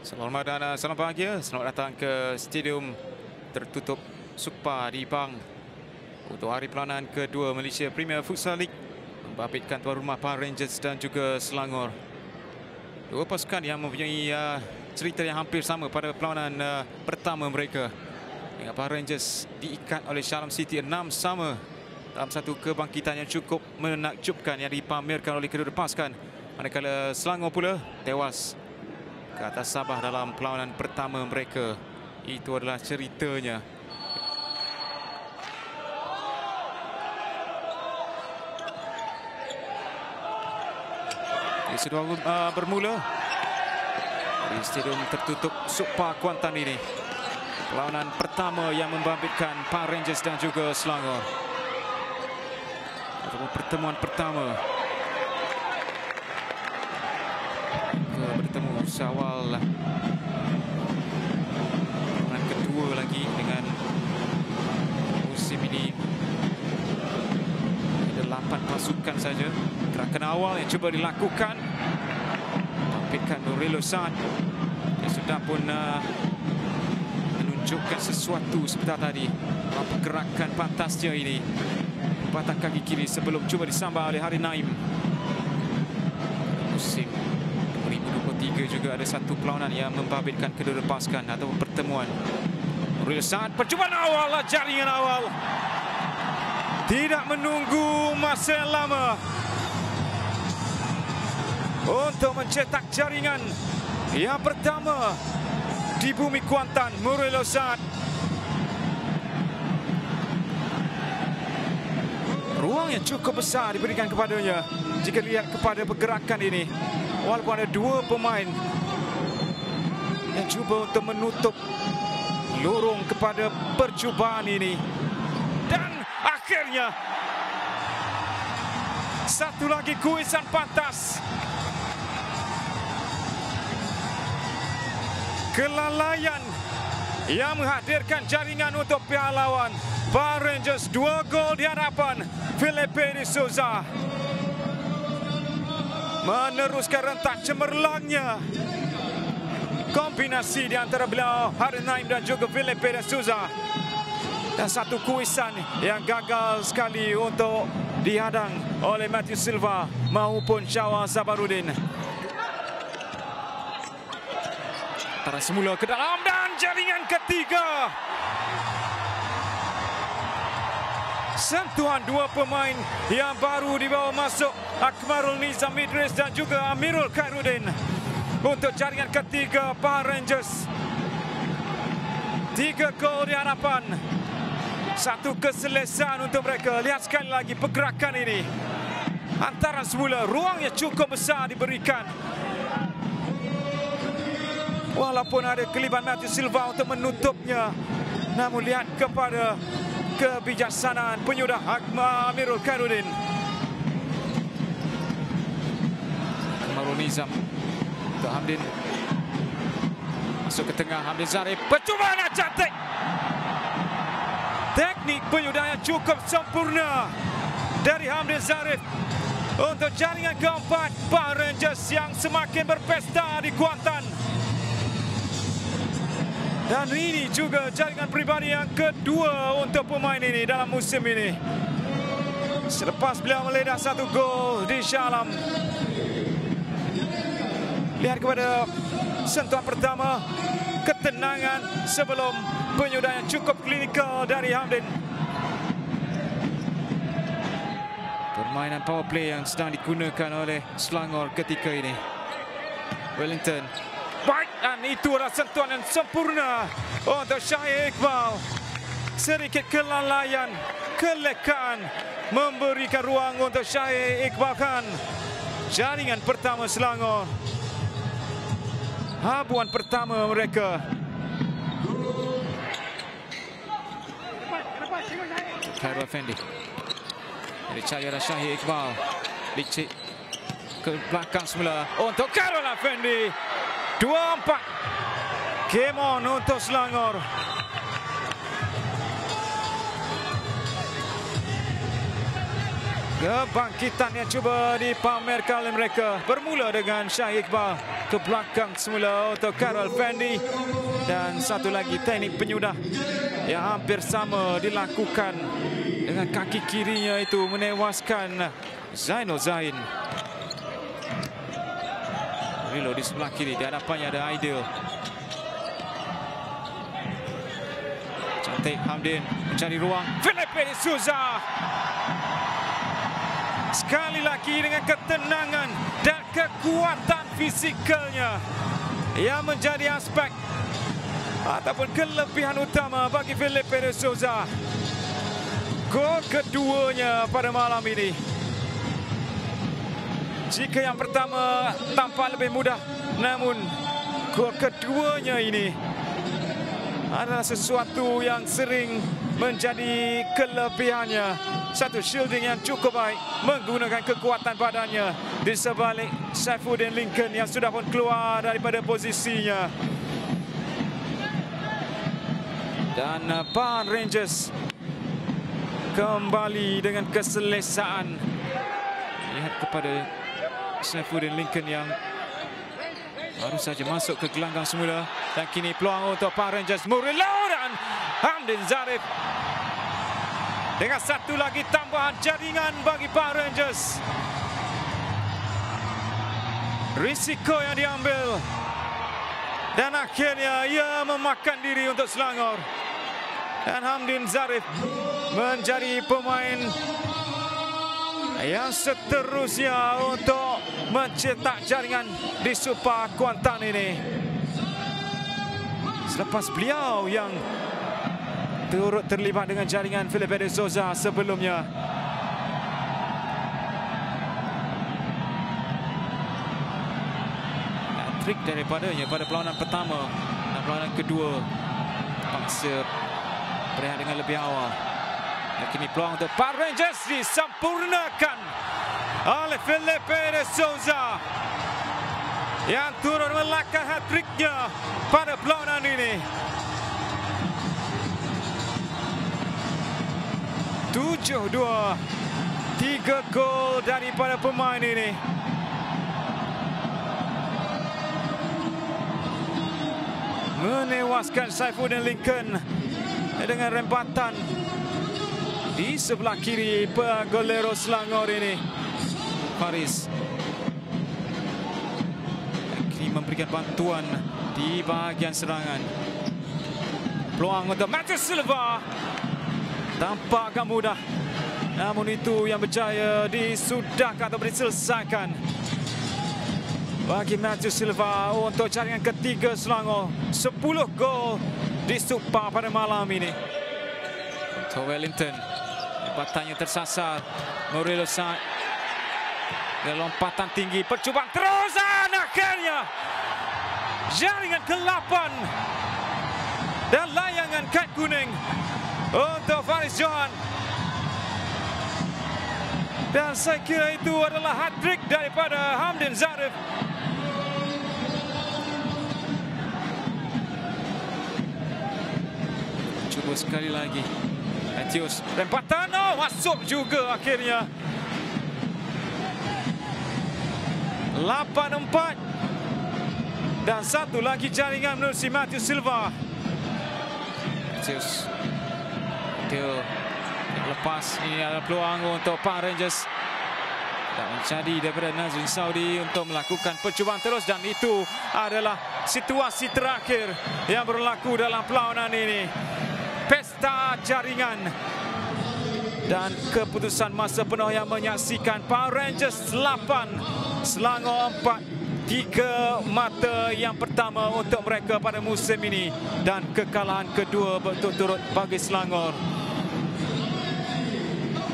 Selamat dan salam bahagia. Selamat datang ke Stadium Tertutup Sukpa di Pang untuk hari pelanan kedua Malaysia Premier Futsal League membabitkan tuan rumah Pahang Rangers dan juga Selangor. Dua pasukan yang mempunyai cerita yang hampir sama pada perlawanan pertama mereka. Dengan Pahang Rangers diikat oleh Shalom City 6-sama 6 dalam satu kebangkitan yang cukup menakjubkan yang dipamerkan oleh kedua pasukan. Manakala Selangor pula tewas ke atas Sabah dalam perlawanan pertama mereka. Itu adalah ceritanya. Ini sudah bermula di Stadium Tertutup Sukpa Kuantan ini. Perlawanan pertama yang membabitkan Pahang Rangers dan juga Selangor. Ataupun pertemuan pertama. Bertemu seawal perlawanan kedua lagi dengan musim ini. Ada 8 pasukan saja. Gerakan awal yang cuba dilakukan tampilkan Nurul Saad yang sudah pun menunjukkan sesuatu sebentar tadi dalam pergerakan pantasnya ini. Batang kaki kiri sebelum cuba disambal oleh Hari Naim. Musim 2023 juga ada satu perlawanan yang membabitkan kedua pasukan atau pertemuan. Nurul Saad, percubaan awal, jaringan awal. Tidak menunggu masa yang lama untuk mencetak jaringan yang pertama di bumi Kuantan. Nurul Saad. Ruang yang cukup besar diberikan kepadanya jika lihat kepada pergerakan ini. Walaupun ada dua pemain yang cuba untuk menutup lorong kepada percubaan ini. Dan akhirnya satu lagi kuisan pantas. Kelalaian yang menghadirkan jaringan untuk pihak lawan. Pahang Rangers 2 gol di hadapan Felipe de Souza. Meneruskan rentak cemerlangnya kombinasi di antara beliau, Hari Naim dan juga Felipe de Souza. Dan satu kuisan yang gagal sekali untuk dihadang oleh Matthew Silva maupun Syawal Zabarudin. Antara semula ke dalam dan jaringan ketiga. Sentuhan dua pemain yang baru dibawa masuk, Akmarul Nizam Idris dan juga Amirul Khairuddin untuk jaringan ketiga Pahang Rangers. 3 gol di hadapan, satu keselesaan untuk mereka. Lihat sekali lagi pergerakan ini. Antara semula ruang yang cukup besar diberikan. Walaupun ada keliban Matthew Silva untuk menutupnya, namun lihat kepada kebijaksanaan penyudah Amirul Khairuddin. Akmarul Nizam untuk Hamdin. Masuk ke tengah, Hamdin Zarif. Percubaan yang cantik. Teknik penyudah yang cukup sempurna dari Hamdin Zarif untuk jaringan keempat Pahang Rangers yang semakin berpesta di Kuantan. Dan ini juga jaringan pribadi yang kedua untuk pemain ini dalam musim ini. Selepas beliau meledak 1 gol di Shah Alam. Lihat kepada sentuhan pertama, ketenangan sebelum penyudah yang cukup klinikal dari Hamdin. Permainan power play yang sedang digunakan oleh Selangor ketika ini. Wellington. Baik, dan itu adalah sentuhan yang sempurna untuk Syahir Iqbal. Sedikit kelalaian, kelekaan memberikan ruang untuk Syahir Iqbal Khan. Jaringan pertama Selangor. Habuan pertama mereka. Khairul Effendi. Dicari oleh Syahir Iqbal. Licik ke belakang semula untuk Khairul Effendi. 2-4. Game on untuk Selangor. Kebangkitan yang cuba dipamerkan oleh mereka bermula dengan Syahir Iqbal. ke belakang semula untuk Karel Fendi. Dan satu lagi teknik penyudah yang hampir sama dilakukan dengan kaki kirinya itu menewaskan Zainul Zain. Reload di sebelah kiri, di hadapannya ada Aidil. Cantik Hamdin mencari ruang. Felipe de Souza. Sekali lagi dengan ketenangan dan kekuatan fisikalnya yang menjadi aspek ataupun kelebihan utama bagi Felipe de Souza. Gol keduanya pada malam ini. Jika yang pertama tampak lebih mudah, namun gol keduanya ini adalah sesuatu yang sering menjadi kelebihannya. Satu shielding yang cukup baik, menggunakan kekuatan badannya di sebalik Saifuddin Lincoln yang sudah pun keluar daripada posisinya. Dan Pahang Rangers kembali dengan keselesaan. Lihat kepada Saifuddin Lincoln yang baru saja masuk ke gelanggang semula. Dan kini peluang untuk Pahang Rangers. Murilo dan Hamdin Zarif. Dengan satu lagi tambahan jaringan bagi Pahang Rangers. Risiko yang diambil. Dan akhirnya ia memakan diri untuk Selangor. Dan Hamdin Zarif menjadi pemain yang seterusnya untuk mencetak jaringan di Super Kuantan ini. Selepas beliau yang turut terlibat dengan jaringan Felipe de Souza sebelumnya. Trik daripadanya pada perlawanan pertama dan perlawanan kedua paksa berehat dengan lebih awal. Dan kini peluang untuk Pahang Rangers disempurnakan oleh Felipe de Souza yang turut melakar hat-tricknya pada perlawanan ini. 7-2, 3 gol daripada pemain ini. Menewaskan Saifuddin Lincoln dengan rempatan di sebelah kiri pegolero Selangor ini. Faris kini memberikan bantuan di bahagian serangan. Peluang untuk Matthew Silva. Tampak agak mudah, namun itu yang berjaya disudahkan atau diselesaikan bagi Matthew Silva untuk jaringan ketiga Selangor. 10 gol di Super pada malam ini. Untuk Wellington, lempatannya tersasar. Murilo Saad, lompatan tinggi, percubaan terus dan akhirnya jaringan ke-8 dan layangan kad kuning untuk Faris Johan. Dan saya kira itu adalah hat-trick daripada Hamdin Zarif. Cuba sekali lagi. Matthews, rempatan, masuk juga akhirnya. 8-4. Dan satu lagi jaringan menerusi Matthew Silva. Matthews. Dia lepas. Ini adalah peluang untuk Pahang Rangers. Tak mencari daripada Nazrin Saudi untuk melakukan percubaan terus. Dan itu adalah situasi terakhir yang berlaku dalam perlawanan ini. Pesta jaringan. Dan keputusan masa penuh yang menyaksikan Pahang Rangers 8, Selangor 4. 3 mata yang pertama untuk mereka pada musim ini. Dan kekalahan kedua berturut-turut bagi Selangor.